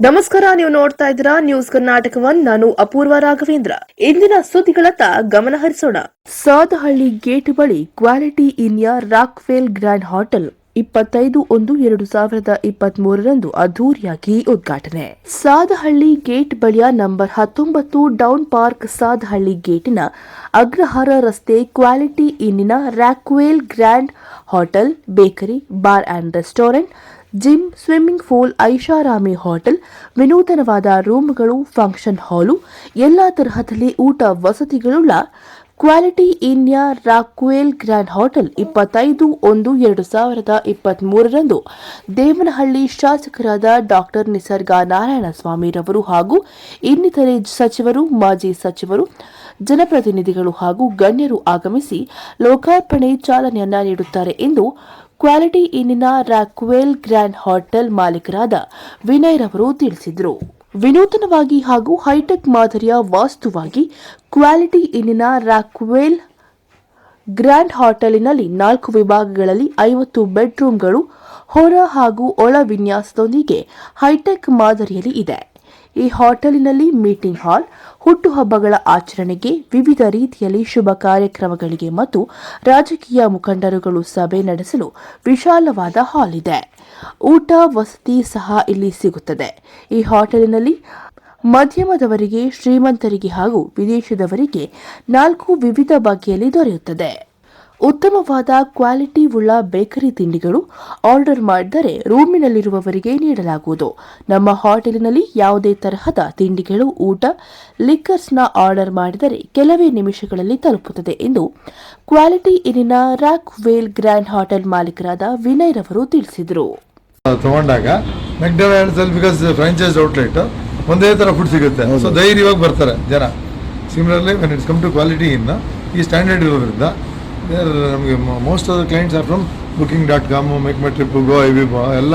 ನಮಸ್ಕಾರ, ನೀವು ನೋಡ್ತಾ ಇದ್ದೀರಾ ನ್ಯೂಸ್ ಕರ್ನಾಟಕವನ್. ನಾನು ಅಪೂರ್ವ ರಾಘವೇಂದ್ರ. ಇಂದಿನ ಸುದ್ದಿಗಳತ್ತ ಗಮನ ಹರಿಸೋಣ. ಸಾದಹಳ್ಳಿ ಗೇಟ್ ಬಳಿ Quality Inn Rockwell Grand Hotel 25/1/2023 ಅದ್ದೂರಿಯಾಗಿ ಉದ್ಘಾಟನೆ. ಸಾದಹಳ್ಳಿ ಗೇಟ್ ಬಳಿಯ ನಂಬರ್ 19 ಡೌನ್ ಪಾರ್ಕ್ ಸಾದಹಳ್ಳಿ ಗೇಟಿನ ಅಗ್ರಹಾರ ರಸ್ತೆ ಕ್ವಾಲಿಟಿ ಇನ್ನಿನ Rockwell Grand Hotel, bakery, bar and restaurant, gym, swimming pool, ಐಷಾರಾಮಿ ಹೋಟೆಲ್, ವಿನೂತನವಾದ ರೂಮ್ಗಳು, ಫಂಕ್ಷನ್ ಹಾಲು, ಎಲ್ಲಾ ತರಹದಲ್ಲಿ ಊಟ ವಸತಿಗಳುಳ್ಳ Quality Inn Rockwell Grand Hotel 25/1/2023 Devanahalli ಶಾಸಕರಾದ ಡಾಕ್ಟರ್ ನಿಸರ್ಗ ನಾರಾಯಣಸ್ವಾಮಿರವರು ಹಾಗೂ ಇನ್ನಿತರೆ ಸಚಿವರು, ಮಾಜಿ ಸಚಿವರು, ಜನಪ್ರತಿನಿಧಿಗಳು ಹಾಗೂ ಗಣ್ಯರು ಆಗಮಿಸಿ ಲೋಕಾರ್ಪಣೆ ಚಾಲನೆಯನ್ನ ನೀಡುತ್ತಾರೆ ಎಂದು ಕ್ವಾಲಿಟಿ ಇನ್ನಿನ ರಾಕ್ವೆಲ್ ಗ್ರ್ಯಾಂಡ್ ಹೋಟೆಲ್ ಮಾಲೀಕರಾದ ವಿನಯ್ ರವರು ತಿಳಿಸಿದರು. ವಿನೂತನವಾಗಿ ಹಾಗೂ ಹೈಟೆಕ್ ಮಾದರಿಯ ವಾಸ್ತುವಾಗಿ ಕ್ವಾಲಿಟಿ ಇನ್ನಿನ ರಾಕ್ವೆಲ್ ಗ್ರ್ಯಾಂಡ್ ಹೋಟೆಲಿನಲ್ಲಿ 4 ವಿಭಾಗಗಳಲ್ಲಿ 50 ಬೆಡ್ರೂಮ್ಗಳು ಹೊರ ಹಾಗೂ ಒಳ ವಿನ್ಯಾಸದೊಂದಿಗೆ ಹೈಟೆಕ್ ಮಾದರಿಯಲ್ಲಿ ಇದೆ. ಈ ಹೋಟೆಲಿನಲ್ಲಿ ಮೀಟಿಂಗ್ ಹಾಲ್, ಹುಟ್ಟುಹಬ್ಬಗಳ ಆಚರಣೆಗೆ, ವಿವಿಧ ರೀತಿಯಲ್ಲಿ ಶುಭ ಕಾರ್ಯಕ್ರಮಗಳಿಗೆ ಮತ್ತು ರಾಜಕೀಯ ಮುಖಂಡರುಗಳು ಸಭೆ ನಡೆಸಲು ವಿಶಾಲವಾದ ಹಾಲ್ ಇದೆ. ಊಟ ವಸತಿ ಸಹ ಇಲ್ಲಿ ಸಿಗುತ್ತದೆ. ಈ ಹೋಟೆಲಿನಲ್ಲಿ ಮಧ್ಯಮದವರಿಗೆ, ಶ್ರೀಮಂತರಿಗೆ ಹಾಗೂ ವಿದೇಶದವರಿಗೆ 4 ವಿವಿಧ ಬಗೆಯಲ್ಲಿ ದೊರೆಯುತ್ತದೆ. ಉತ್ತಮವಾದ ಕ್ವಾಲಿಟಿ ಉಳ್ಳ ಬೇಕರಿ ತಿಂಡಿಗಳು ಆರ್ಡರ್ ಮಾಡಿದರೆ ರೂಮಿನಲ್ಲಿರುವವರಿಗೆ ನೀಡಲಾಗುವುದು. ನಮ್ಮ ಹೋಟೆಲಿನಲ್ಲಿ ಯಾವುದೇ ತರಹದ ತಿಂಡಿಗಳು, ಊಟ, ಲಿಕ್ಕರ್ಸ್ನ ಆರ್ಡರ್ ಮಾಡಿದರೆ ಕೆಲವೇ ನಿಮಿಷಗಳಲ್ಲಿ ತಲುಪುತ್ತದೆ ಎಂದು ಕ್ವಾಲಿಟಿ ಇನ್ನಿನ ರಾಕ್ವೆಲ್ ಗ್ರ್ಯಾಂಡ್ ಹೋಟೆಲ್ ಮಾಲೀಕರಾದ ವಿನಯ್ ರವರು ತಿಳಿಸಿದರು. ತಗೊಂಡಾಗ ಮೆಕ್ಡೊನಾಲ್ಡ್ಸ್ ಅಲ್ಲಿ ಬಿಕಾಸ್ ಫ್ರಾಂಚೈಸ್ ಔಟ್ಲೆಟ್ ಒಂದೇ ತರ ಫುಡ್ ಸಿಗುತ್ತೆ, ಸೊ ಧೈರ್ಯವಾಗಿ ಬರ್ತಾರೆ ಜನ. Similarly when it's come to Quality Inn ಈ ಸ್ಟ್ಯಾಂಡರ್ಡ್ ಇರೋದ್ರಿಂದ ನಮಗೆ most of the clients are from booking.com, MakeMyTrip, Goibibo ಎಲ್ಲ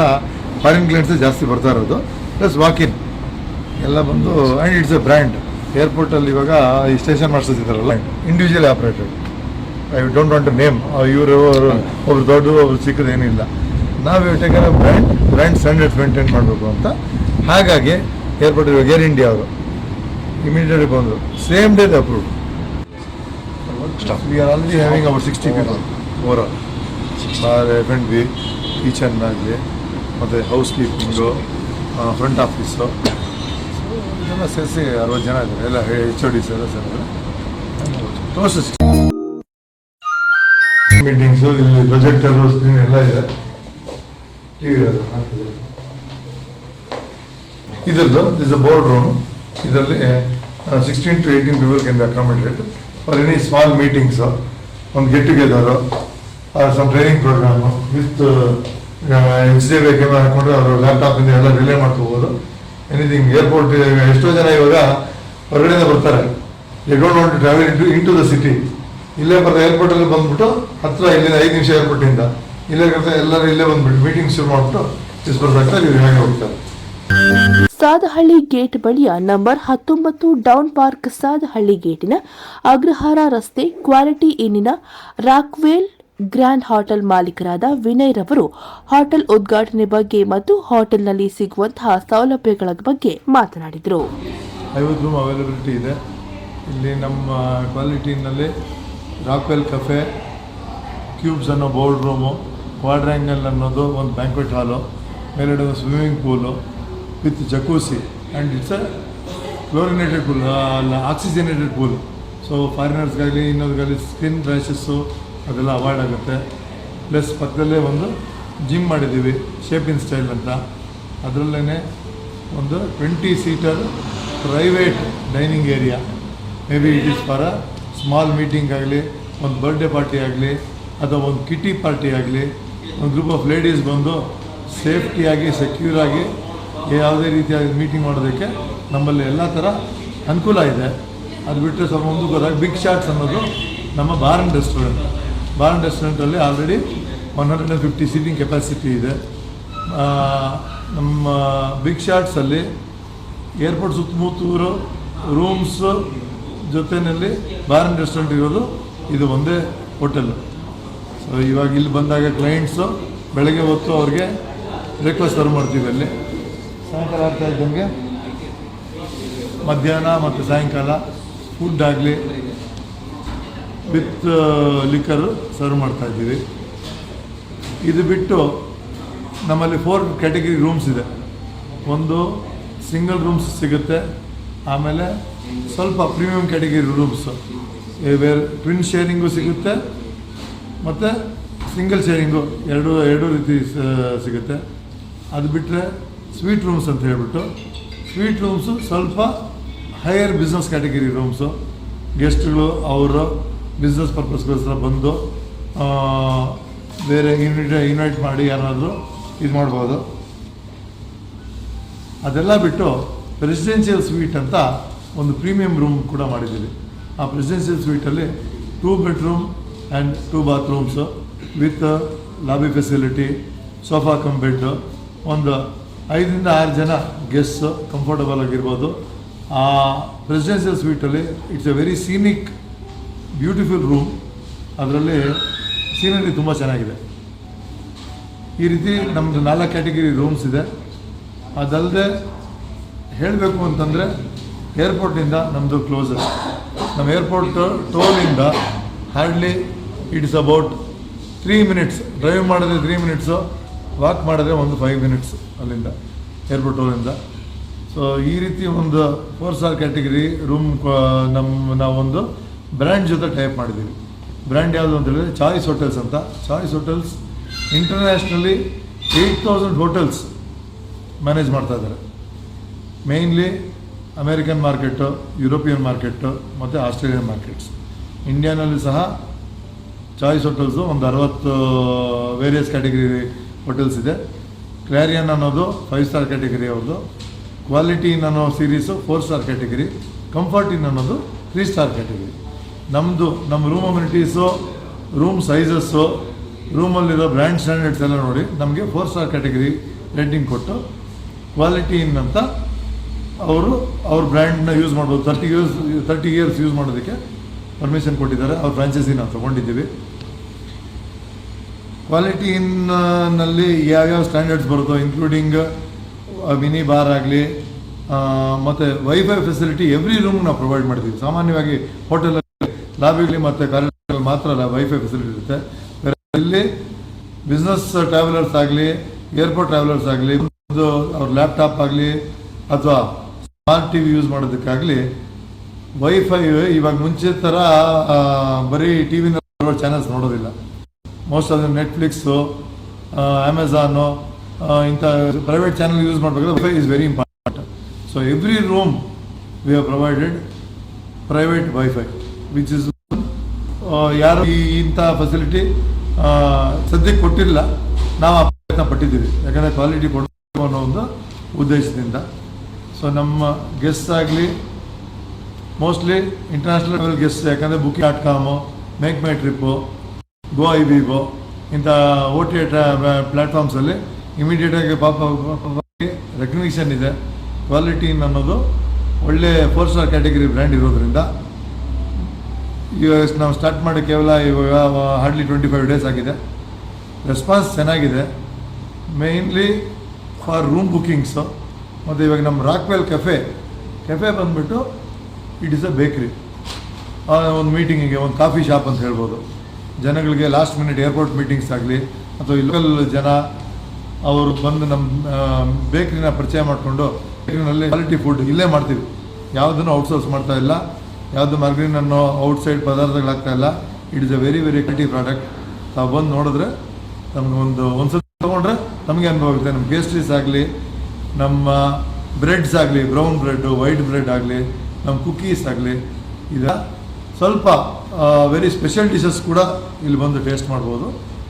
ಫಾರಿನ್ ಕ್ಲೈಂಟ್ಸ್ ಜಾಸ್ತಿ ಬರ್ತಾ ಇರೋದು. ಪ್ಲಸ್ ವಾಕಿನ್ ಎಲ್ಲ ಬಂದು ಆ್ಯಂಡ್ ಇಟ್ಸ್ ಎ ಬ್ರ್ಯಾಂಡ್. ಏರ್ಪೋರ್ಟಲ್ಲಿ ಇವಾಗ ಈ ಸ್ಟೇಷನ್ ಮಾಡಿಸ್ತಿದ್ದಾರಲ್ಲ, individually operated. I don't want to name. ಇವರು ಒಬ್ರು ದೊಡ್ಡದು, ಒಬ್ರು ಚಿಕ್ಕದೇನಿಲ್ಲ. ನಾವು taken a brand standards maintain ಮಾಡಬೇಕು ಅಂತ. ಹಾಗಾಗಿ ಏರ್ಪೋರ್ಟ್ ಇವಾಗ ಏರ್ ಇಂಡಿಯಾ ಅವರು ಇಮಿಡಿಯೇಟ್ಲಿ ಬಂದರು, same day approved. We are already having about 60 people overall. F&B, kitchen ಆಗಲಿ, ಮತ್ತು ಹೌಸ್ ಕೀಪಿಂಗು, ಫ್ರಂಟ್ ಆಫೀಸು, ಇದೆಲ್ಲ ಸೇರಿಸಿ 60 ಜನ ಇದ್ದಾರೆ. ಎಲ್ಲ HODs ಎಲ್ಲ ಸೇರಿದ್ರೆ ಕ್ಲೋಸ್ ಮೀಟಿಂಗ್ಸು, ಇಲ್ಲಿ ಪ್ರೊಜೆಕ್ಟರು, ಸ್ಕ್ರೀನ್ ಎಲ್ಲ ಇದೆ. ಟಿವಿ ಇದರದ್ದು ಇಸ್ ಅ ಬೋರ್ಡ್ ರೂಮ್. ಇದರಲ್ಲಿ 16 to 18 people can be accommodated for any small meetings, ಒಂದು get together, some training programme with HDB camera ಹಾಕೊಂಡ್ರೆ ಅವರು ಲ್ಯಾಪ್ಟಾಪಿಂದ ಎಲ್ಲ ರಿಲೇ ಮಾಡ್ಕೋಬೋದು. ಎನಿಥಿಂಗ್ ಏರ್ಪೋರ್ಟ್ ಎಷ್ಟೋ ಜನ ಇವಾಗ ಹೊರಗಡೆಯಿಂದ ಬರ್ತಾರೆ, they don't want to travel into the city. ಇಲ್ಲೇ ಬರ್ತಾರೆ, ಏರ್ಪೋರ್ಟಲ್ಲಿ ಬಂದ್ಬಿಟ್ಟು ಹತ್ತಿರ, ಇಲ್ಲಿಂದ 5 ನಿಮಿಷ ಏರ್ಪೋರ್ಟಿಂದ ಇಲ್ಲೇ ಕರ್ತಾರೆ, ಎಲ್ಲರೂ ಇಲ್ಲೇ ಬಂದ್ಬಿಟ್ಟು ಮೀಟಿಂಗ್ ಶುರು ಮಾಡಿಬಿಟ್ಟು ಡಿಸ್ಪರ್ಸ್ ಇವ್ರು ಹೇಗೆ ಹೋಗ್ತಾರೆ. ಸಾದಹಳ್ಳಿ ಗೇಟ್ ಬಳಿಯ ನಂಬರ್ 19 ಡೌನ್ ಪಾರ್ಕ್ ಸಾದಹಳ್ಳಿ ಗೇಟಿನ ಅಗ್ರಹಾರ ರಸ್ತೆ ಕ್ವಾಲಿಟಿ ಇನ್ನಿನ ರಾಕ್ವೆಲ್ ಗ್ರ್ಯಾಂಡ್ ಹೋಟೆಲ್ ಮಾಲೀಕರಾದ ವಿನಯ್ ರವರು ಹೋಟೆಲ್ ಉದ್ಘಾಟನೆ ಬಗ್ಗೆ ಮತ್ತು ಹೋಟೆಲ್ನಲ್ಲಿ ಸಿಗುವಂತಹ ಸೌಲಭ್ಯಗಳ ಬಗ್ಗೆ ಮಾತನಾಡಿದರು. 50 ರೂಮ್ ಅವೈಲಬಿಲಿಟಿ ಇದೆ ಇಲ್ಲಿ. ನಮ್ಮ ಕ್ವಾಲಿಟಿನಲ್ಲಿ ರಾಕ್ವೆಲ್ ಕೆಫೆ, ಕ್ಯೂಬ್ಸ್ ಅನ್ನೋ ಬೋರ್ಡ್ ರೂಮು, ಕ್ವಾಡ್ರ್ಯಾಂಗಲ್ ಅನ್ನೋದು ಒಂದು ಬ್ಯಾಂಕ್ವೆಟ್ ಹಾಲು, ಮೇಲ್ಗಡೆ ಒಂದು swimming pool with jacuzzi, and it's a chlorinated pool, oxygenated pool. So ಫಾರಿನರ್ಸ್ಗಾಗಲಿ ಇನ್ನೊಂದಾಗಲಿ ಸ್ಕಿನ್ ರ್ಯಾಷಸ್ಸು ಅದೆಲ್ಲ ಅವಾಯ್ಡ್ ಆಗುತ್ತೆ. ಪ್ಲಸ್ ಪಕ್ಕದಲ್ಲೇ ಒಂದು ಜಿಮ್ ಮಾಡಿದ್ದೀವಿ, ಶೇಪ್ ಇನ್ ಸ್ಟೈಲ್ ಅಂತ. ಅದರಲ್ಲೇ ಒಂದು 20 seater private dining area. May be it is for a small meeting ಆಗಲಿ, ಒಂದು ಬರ್ಡೇ ಪಾರ್ಟಿ ಆಗಲಿ, ಅಥವಾ ಒಂದು ಕಿಟಿ ಪಾರ್ಟಿ ಆಗಲಿ, ಒಂದು ಗ್ರೂಪ್ ಆಫ್ ಲೇಡೀಸ್ ಬಂದು ಸೇಫ್ಟಿಯಾಗಿ, ಸೆಕ್ಯೂರಾಗಿ ಯಾವುದೇ ರೀತಿಯಾಗಿ ಮೀಟಿಂಗ್ ಮಾಡೋದಕ್ಕೆ ನಮ್ಮಲ್ಲಿ ಎಲ್ಲ ಥರ ಅನುಕೂಲ ಇದೆ. ಅದು ಬಿಟ್ಟರೆ ಸ್ವಲ್ಪ ಮುಂದಕ್ಕೆ ಹೋದಾಗ ಬಿಗ್ ಶಾಟ್ಸ್ ಅನ್ನೋದು ನಮ್ಮ bar and restaurant. Bar and ರೆಸ್ಟೋರೆಂಟಲ್ಲಿ ಆಲ್ರೆಡಿ 150 ಸೀಟಿಂಗ್ ಕೆಪಾಸಿಟಿ ಇದೆ. ನಮ್ಮ ಬಿಗ್ ಶಾಟ್ಸಲ್ಲಿ ಏರ್ಪೋರ್ಟ್ ಸುತ್ತಮುತ್ತೂರು ರೂಮ್ಸ್ ಜೊತೆಯಲ್ಲಿ ಬಾರ್ ಆ್ಯಂಡ್ ರೆಸ್ಟೋರೆಂಟ್ ಇರೋದು ಇದು ಒಂದೇ ಹೋಟೆಲ್ಲು. ಸೊ ಇವಾಗ ಇಲ್ಲಿ ಬಂದಾಗ ಕ್ಲೈಂಟ್ಸು ಬೆಳಗ್ಗೆ ಹೊತ್ತು ಅವ್ರಿಗೆ ಬ್ರೇಕ್ಫಾಸ್ಟ್ ಸರ್ವ್ ಮಾಡ್ತೀವಿ ಅಲ್ಲಿ. ಸಾಯಂಕಾಲ ಆಗ್ತಾ ಇದ್ದಂಗೆ ಮಧ್ಯಾಹ್ನ ಮತ್ತು ಸಾಯಂಕಾಲ ಫುಡ್ ಆಗಲಿ ವಿತ್ ಲಿಕ್ಕರು ಸರ್ವ್ ಮಾಡ್ತಾಯಿದ್ದೀವಿ. ಇದು ಬಿಟ್ಟು ನಮ್ಮಲ್ಲಿ 4 ಕ್ಯಾಟಗರಿ ರೂಮ್ಸ್ ಇದೆ. ಒಂದು ಸಿಂಗಲ್ ರೂಮ್ಸ್ ಸಿಗುತ್ತೆ, ಆಮೇಲೆ ಸ್ವಲ್ಪ ಪ್ರೀಮಿಯಂ ಕ್ಯಾಟಗರಿ ರೂಮ್ಸು ಬೇರೆ ಟ್ವಿನ್ ಶೇರಿಂಗು ಸಿಗುತ್ತೆ ಮತ್ತು ಸಿಂಗಲ್ ಶೇರಿಂಗು ಎರಡು ರೀತಿ ಸಿಗುತ್ತೆ. ಅದು ಬಿಟ್ಟರೆ ಸ್ವೀಟ್ ರೂಮ್ಸ್ ಅಂತ ಹೇಳ್ಬಿಟ್ಟು, ಸ್ವೀಟ್ ರೂಮ್ಸು ಸ್ವಲ್ಪ ಹೈಯರ್ ಬಿಸ್ನೆಸ್ ಕ್ಯಾಟಗರಿ ರೂಮ್ಸು. ಗೆಸ್ಟ್ಗಳು ಅವರು ಬಿಸ್ನೆಸ್ ಪರ್ಪಸ್ಗೋಸ್ಕರ ಬಂದು ಬೇರೆ ಇನ್ವೈಟ್ ಮಾಡಿ ಯಾರಾದರೂ ಇದು ಮಾಡ್ಬೋದು. ಅದೆಲ್ಲ ಬಿಟ್ಟು ರೆಸಿಡೆನ್ಷಿಯಲ್ ಸ್ವೀಟ್ ಅಂತ ಒಂದು ಪ್ರೀಮಿಯಂ ರೂಮ್ ಕೂಡ ಮಾಡಿದ್ದೀವಿ. ಆ ರೆಸಿಡೆನ್ಷಿಯಲ್ ಸ್ವೀಟಲ್ಲಿ 2 bedroom and 2 bathrooms with lobby facility, sofa cum bed, ಒಂದು 5ರಿಂದ 6 ಜನ ಗೆಸ್ಟ್ಸು ಕಂಫರ್ಟಬಲ್ ಆಗಿರ್ಬೋದು. ಆ ರೆಸಿಡೆನ್ಷಿಯಲ್ ಸ್ವೀಟಲ್ಲಿ it's a very scenic beautiful room. ಅದರಲ್ಲಿ ಸೀನರಿ ತುಂಬ ಚೆನ್ನಾಗಿದೆ. ಈ ರೀತಿ ನಮ್ಮದು 4 ಕ್ಯಾಟಗರಿ ರೂಮ್ಸ್ ಇದೆ. ಅದಲ್ಲದೆ ಹೇಳಬೇಕು ಅಂತಂದರೆ ಏರ್ಪೋರ್ಟಿಂದ ನಮ್ಮದು ಕ್ಲೋಸರ್. ನಮ್ಮ ಏರ್ಪೋರ್ಟ್ ಟೋಲಿಂದ hardly it's about 3 minutes. Drive ಮಾಡಿದ್ರೆ 3 ಮಿನಿಟ್ಸು, ವಾಕ್ ಮಾಡಿದ್ರೆ ಒಂದು 5 ಮಿನಿಟ್ಸ್ ಅಲ್ಲಿಂದ ಏರ್ಪೋರ್ಟ್ ಟೋಲಿಂದ. ಸೊ ಈ ರೀತಿ ಒಂದು 4 ಸ್ಟಾರ್ ಕ್ಯಾಟಗರಿ ರೂಮ್ ನಾವೊಂದು ಬ್ರ್ಯಾಂಡ್ ಜೊತೆ ಟೈಪ್ ಮಾಡಿದ್ದೀವಿ. ಬ್ರ್ಯಾಂಡ್ ಯಾವುದು ಅಂತ ಹೇಳಿದ್ರೆ ಚಾಯ್ಸ್ ಹೋಟೆಲ್ಸ್ ಅಂತ. Choice hotels internationally 8,000 hotels manage ಮಾಡ್ತಾ ಇದ್ದಾರೆ. Mainly American market, European market ಮತ್ತು ಆಸ್ಟ್ರೇಲಿಯನ್ ಮಾರ್ಕೆಟ್ಸ್. ಇಂಡಿಯಾನಲ್ಲಿ ಸಹ ಚಾಯ್ಸ್ ಹೋಟೆಲ್ಸು ಒಂದು 60 ವೇರಿಯಸ್ ಕ್ಯಾಟಗರಿ ಹೋಟೆಲ್ಸ್ ಇದೆ. ಕ್ಲಾರಿಯನ್ ಅನ್ನೋದು 5 ಸ್ಟಾರ್ ಕ್ಯಾಟಗರಿ ಅವ್ರದ್ದು. ಕ್ವಾಲಿಟಿ ಇನ್ ಅನ್ನೋ series 4 star category. Comfort Inn ಅನ್ನೋದು 3 ಸ್ಟಾರ್ ಕ್ಯಾಟಗರಿ. ನಮ್ಮ ರೂಮ್ ಅಮ್ಯುನಿಟೀಸು, ರೂಮ್ ಸೈಜಸ್ಸು, ರೂಮಲ್ಲಿರೋ ಬ್ರ್ಯಾಂಡ್ ಸ್ಟ್ಯಾಂಡರ್ಡ್ಸ್ ಎಲ್ಲ ನೋಡಿ ನಮಗೆ 4 ಸ್ಟಾರ್ ಕ್ಯಾಟಗರಿ ರೇಟಿಂಗ್ ಕೊಟ್ಟು ಕ್ವಾಲಿಟಿ ಇನ್ ಅಂತ ಅವ್ರ ಬ್ರ್ಯಾಂಡ್ನ ಯೂಸ್ ಮಾಡ್ಬೋದು. 30 ಇಯರ್ಸ್ ಯೂಸ್ ಮಾಡೋದಕ್ಕೆ ಪರ್ಮಿಷನ್ ಕೊಟ್ಟಿದ್ದಾರೆ. ಅವ್ರ ಫ್ರಾಂಚೈಸಿ ನಾವು ತೊಗೊಂಡಿದ್ದೀವಿ. ಕ್ವಾಲಿಟಿ ಇನ್ನಲ್ಲಿ ಯಾವ್ಯಾವ ಸ್ಟ್ಯಾಂಡರ್ಡ್ಸ್ ಬರುತ್ತೋ ಇನ್ಕ್ಲೂಡಿಂಗ್ ಮಿನಿ ಬಾರ್ ಆಗಲಿ ಮತ್ತು ವೈಫೈ ಫೆಸಿಲಿಟಿ ಎವ್ರಿ ರೂಮ್ ನಾವು ಪ್ರೊವೈಡ್ ಮಾಡ್ತೀವಿ. ಸಾಮಾನ್ಯವಾಗಿ ಹೋಟೆಲಲ್ಲಿ ಲಾಬಿಲಿ ಮತ್ತು ಕಾರಿಡಾರಲ್ಲಿ ಮಾತ್ರ ವೈಫೈ ಫೆಸಿಲಿಟಿ ಇರುತ್ತೆ. ಬೇರೆ ಇಲ್ಲಿ ಬಿಸ್ನೆಸ್ ಟ್ರಾವೆಲರ್ಸ್ ಆಗಲಿ, ಏರ್ಪೋರ್ಟ್ ಟ್ರಾವೆಲರ್ಸ್ ಆಗಲಿ, ಒಂದು ಅವ್ರ ಲ್ಯಾಪ್ಟಾಪ್ ಆಗಲಿ ಅಥವಾ ಸ್ಮಾರ್ಟ್ ಟಿ ವಿ ಯೂಸ್ ಮಾಡೋದಕ್ಕಾಗಲಿ ವೈಫೈ ಇವಾಗ ಮುಂಚೆ ಥರ ಬರೀ ಟಿ ವಿನಲ್ಲಿ ಚಾನಲ್ಸ್ ನೋಡೋದಿಲ್ಲ. Most of the Netflix, Amazon ಇಂಥ ಪ್ರೈವೇಟ್ ಚಾನಲ್ ಯೂಸ್ ಮಾಡಬೇಕಾದ್ರೆ wifi is very important. So every room we have provided private wifi which is ಯಾರು ಇಂಥ ಫೆಸಿಲಿಟಿ ಸದ್ಯಕ್ಕೆ ಕೊಟ್ಟಿಲ್ಲ. ನಾವು ಆ ಪ್ರಯತ್ನ ಪಟ್ಟಿದ್ದೀವಿ, ಯಾಕಂದರೆ ಕ್ವಾಲಿಟಿ ಕೊಡಬೇಕು ಅನ್ನೋ ಒಂದು ಉದ್ದೇಶದಿಂದ. ಸೊ ನಮ್ಮ ಗೆಸ್ಟ್ ಆಗಲಿ ಮೋಸ್ಟ್ಲಿ ಇಂಟರ್ನ್ಯಾಷನಲ್ ಲೆವೆಲ್ ಗೆಸ್ಟ್, ಯಾಕಂದರೆ Booking.com, make my trip, GoIbibo ಇಂಥ OTA ಪ್ಲ್ಯಾಟ್ಫಾರ್ಮ್ಸಲ್ಲಿ ಇಮಿಡಿಯೇಟಾಗಿ ರೆಕಗ್ನಿಷನ್ ಇದೆ. ಕ್ವಾಲಿಟಿ ಅನ್ನೋದು ಒಳ್ಳೆ 4 ಸ್ಟಾರ್ ಕ್ಯಾಟಗರಿ ಬ್ರ್ಯಾಂಡ್ ಇರೋದ್ರಿಂದ ಇವಾಗ ನಾವು ಸ್ಟಾರ್ಟ್ ಮಾಡಿ ಕೇವಲ ಇವಾಗ ಹಾರ್ಡ್ಲಿ 25 ಡೇಸ್ ಆಗಿದೆ. ರೆಸ್ಪಾನ್ಸ್ ಚೆನ್ನಾಗಿದೆ, ಮೇಯ್ನ್ಲಿ ಫಾರ್ ರೂಮ್ ಬುಕ್ಕಿಂಗ್ಸು. ಮತ್ತು ಇವಾಗ ನಮ್ಮ ರಾಕ್ವೆಲ್ ಕೆಫೆ ಬಂದುಬಿಟ್ಟು ಇಟ್ ಈಸ್ ಅ ಬೇಕ್ರಿ. ಒಂದು ಮೀಟಿಂಗಿಗೆ, ಒಂದು ಕಾಫಿ ಶಾಪ್ ಅಂತ ಹೇಳ್ಬೋದು. ಜನಗಳಿಗೆ ಲಾಸ್ಟ್ ಮಿನಿಟ್ ಏರ್ಪೋರ್ಟ್ ಮೀಟಿಂಗ್ಸ್ ಆಗಲಿ ಅಥವಾ ಈ ಲೋಕಲ್ ಜನ ಅವರು ಬಂದು ನಮ್ಮ ಬೇಕ್ರಿನ ಪರಿಚಯ ಮಾಡಿಕೊಂಡು ಬೇಕ್ರಿನಲ್ಲಿ ಕ್ವಾಲಿಟಿ ಫುಡ್ ಇಲ್ಲೇ ಮಾಡ್ತೀವಿ. ಯಾವುದನ್ನು ಔಟ್ಸೋರ್ಸ್ ಮಾಡ್ತಾ ಇಲ್ಲ, ಯಾವುದು ಮಾರ್ಗರಿನ್ ಅನ್ನೋ ಔಟ್ಸೈಡ್ ಪದಾರ್ಥಗಳಾಗ್ತಾ ಇಲ್ಲ. It is a very very quality product. ತಾವು ಬಂದು ನೋಡಿದ್ರೆ ನಮ್ಗೆ ಒಂದ್ಸತಿ ತೊಗೊಂಡ್ರೆ ನಮಗೆ ಅನುಭವ ಆಗುತ್ತೆ. ನಮ್ಮ ಪೇಸ್ಟ್ರೀಸ್ ಆಗಲಿ, ನಮ್ಮ ಬ್ರೆಡ್ಸ್ ಆಗಲಿ, ಬ್ರೌನ್ ಬ್ರೆಡ್ಡು, ವೈಟ್ ಬ್ರೆಡ್ ಆಗಲಿ, ನಮ್ಮ ಕುಕ್ಕೀಸ್ ಆಗಲಿ, ಇದು ಸ್ವಲ್ಪ ವೆರಿ ಸ್ಪೆಷಲ್ ಡಿಶಸ್ ಕೂಡ ಇಲ್ಲಿ ಬಂದು ಟೇಸ್ಟ್ ಮಾಡ್ಬೋದು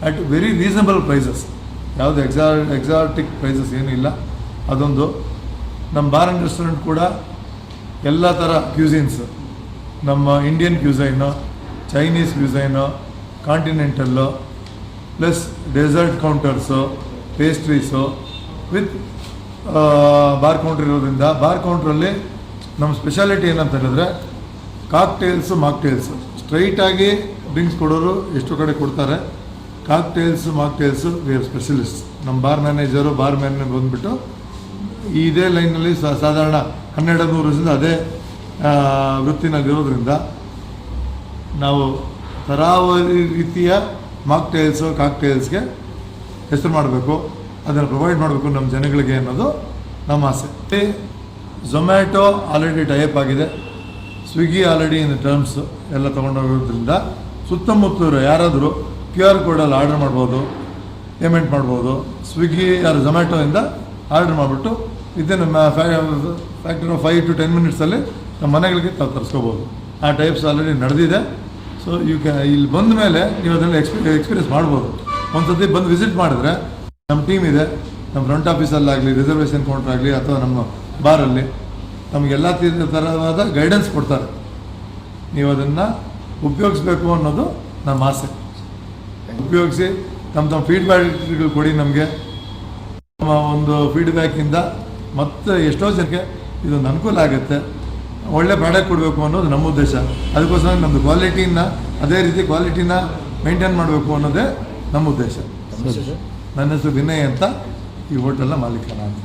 ಅಟ್ ವೆರಿ ರೀಸನಬಲ್ ಪ್ರೈಸಸ್. ಯಾವುದು ಎಕ್ಸಾಟಿಕ್ ಪ್ರೈಸಸ್ ಏನೂ ಇಲ್ಲ. ಅದೊಂದು ನಮ್ಮ ಬಾರ್ ಆ್ಯಂಡ್ ರೆಸ್ಟೋರೆಂಟ್ ಕೂಡ ಎಲ್ಲ ಥರ ಕ್ಯೂಸಿನ್ಸ್, ನಮ್ಮ Indian cuisine, Chinese cuisine, continental, plus dessert counters, pastries with bar counter ಇರೋದ್ರಿಂದ ಬಾರ್ ಕೌಂಟ್ರಲ್ಲಿ ನಮ್ಮ ಸ್ಪೆಷಾಲಿಟಿ ಏನಂತ ಹೇಳಿದ್ರೆ ಕಾಕ್ಟೇಲ್ಸು, ಮಾಕ್ಟೇಲ್ಸು. ಸ್ಟ್ರೈಟಾಗಿ ಡ್ರಿಂಕ್ಸ್ ಕೊಡೋರು ಎಷ್ಟು ಕಡೆ ಕೊಡ್ತಾರೆ. ಕಾಕ್ಟೇಲ್ಸು, ಮಾಕ್ಟೇಲ್ಸು ವಿ ಆರ್ ಸ್ಪೆಷಲಿಸ್ಟ್. ನಮ್ಮ ಬಾರ್ ಮ್ಯಾನೇಜರು, ಬಾರ್ ಮ್ಯಾನೇಜರ್ ಬಂದುಬಿಟ್ಟು ಇದೇ ಲೈನಲ್ಲಿ ಸಾಧಾರಣ 1200 ವರ್ಷದಿಂದ ಅದೇ ವೃತ್ತಿನಲ್ಲಿರೋದ್ರಿಂದ ನಾವು ತರಾವರಿ ರೀತಿಯ ಮಾಕ್ಟೇಲ್ಸು ಕಾಕ್ಟೇಲ್ಸ್ಗೆ ಹೆಸರು ಮಾಡಬೇಕು, ಅದನ್ನು ಪ್ರೊವೈಡ್ ಮಾಡಬೇಕು ನಮ್ಮ ಜನಗಳಿಗೆ ಅನ್ನೋದು ನಮ್ಮ ಆಸೆ. ಝೊಮ್ಯಾಟೊ ಆಲ್ರೆಡಿ ಟೈಪ್ ಆಗಿದೆ, ಸ್ವಿಗ್ಗಿ ಆಲ್ರೆಡಿ ಇನ್ ಟರ್ಮ್ಸ್ ಎಲ್ಲ ತೊಗೊಂಡೋಗೋದ್ರಿಂದ ಸುತ್ತಮುತ್ತಲು ಯಾರಾದರೂ QR ಕೋಡಲ್ಲಿ ಆರ್ಡರ್ ಮಾಡ್ಬೋದು, ಪೇಮೆಂಟ್ ಮಾಡ್ಬೋದು. ಸ್ವಿಗ್ಗಿ ಝೊಮ್ಯಾಟೊಯಿಂದ ಆರ್ಡರ್ ಮಾಡಿಬಿಟ್ಟು ವಿದಿನ್ ಫ್ಯಾಕ್ಟರ್ ಆಫ್ 5 to 10 ಮಿನಿಟ್ಸಲ್ಲಿ ನಮ್ಮ ಮನೆಗಳಿಗೆ ತಾವು ತರಿಸ್ಕೋಬೋದು. ಆ ಟೈಪ್ಸ್ ಆಲ್ರೆಡಿ ನಡೆದಿದೆ. ಸೊ ಇಲ್ಲಿ ಬಂದ ಮೇಲೆ ನೀವು ಅದನ್ನು ಎಕ್ಸ್ಪೀರಿಯನ್ಸ್ ಮಾಡ್ಬೋದು. ಒಂದು ಸತಿ ಬಂದು ವಿಸಿಟ್ ಮಾಡಿದ್ರೆ ನಮ್ಮ ಟೀಮ್ ಇದೆ, ನಮ್ಮ ಫ್ರಂಟ್ ಆಫೀಸಲ್ಲಾಗಲಿ, ರಿಸರ್ವೇಷನ್ ಕೌಂಟರ್ ಆಗಲಿ ಅಥವಾ ನಮ್ಮ ಬಾರಲ್ಲಿ ನಮಗೆಲ್ಲ ಥರವಾದ ಗೈಡೆನ್ಸ್ ಕೊಡ್ತಾರೆ. ನೀವು ಅದನ್ನು ಉಪಯೋಗಿಸ್ಬೇಕು ಅನ್ನೋದು ನಮ್ಮ ಆಸೆ. ಉಪಯೋಗಿಸಿ ತಮ್ಮ ಫೀಡ್ಬ್ಯಾಕ್ಗಳು ಕೊಡಿ. ನಮಗೆ ನಮ್ಮ ಒಂದು ಫೀಡ್ಬ್ಯಾಕಿಂದ ಮತ್ತು ಎಷ್ಟೋ ಜನಕ್ಕೆ ಇದೊಂದು ಅನುಕೂಲ ಆಗುತ್ತೆ, ಒಳ್ಳೆ ಪ್ರಾಡಕ್ಟ್ ಕೊಡಬೇಕು ಅನ್ನೋದು ನಮ್ಮ ಉದ್ದೇಶ. ಅದಕ್ಕೋಸ್ಕರ ನಮ್ಮದು ಕ್ವಾಲಿಟಿನ ಅದೇ ರೀತಿ ಕ್ವಾಲಿಟಿನ ಮೇಂಟೈನ್ ಮಾಡಬೇಕು ಅನ್ನೋದೇ ನಮ್ಮ ಉದ್ದೇಶ. ನನ್ನ ಹೆಸರು ವಿನಯ್ ಅಂತ, ಈ ಹೋಟೆಲ್ನ ಮಾಲೀಕ ನಾನು.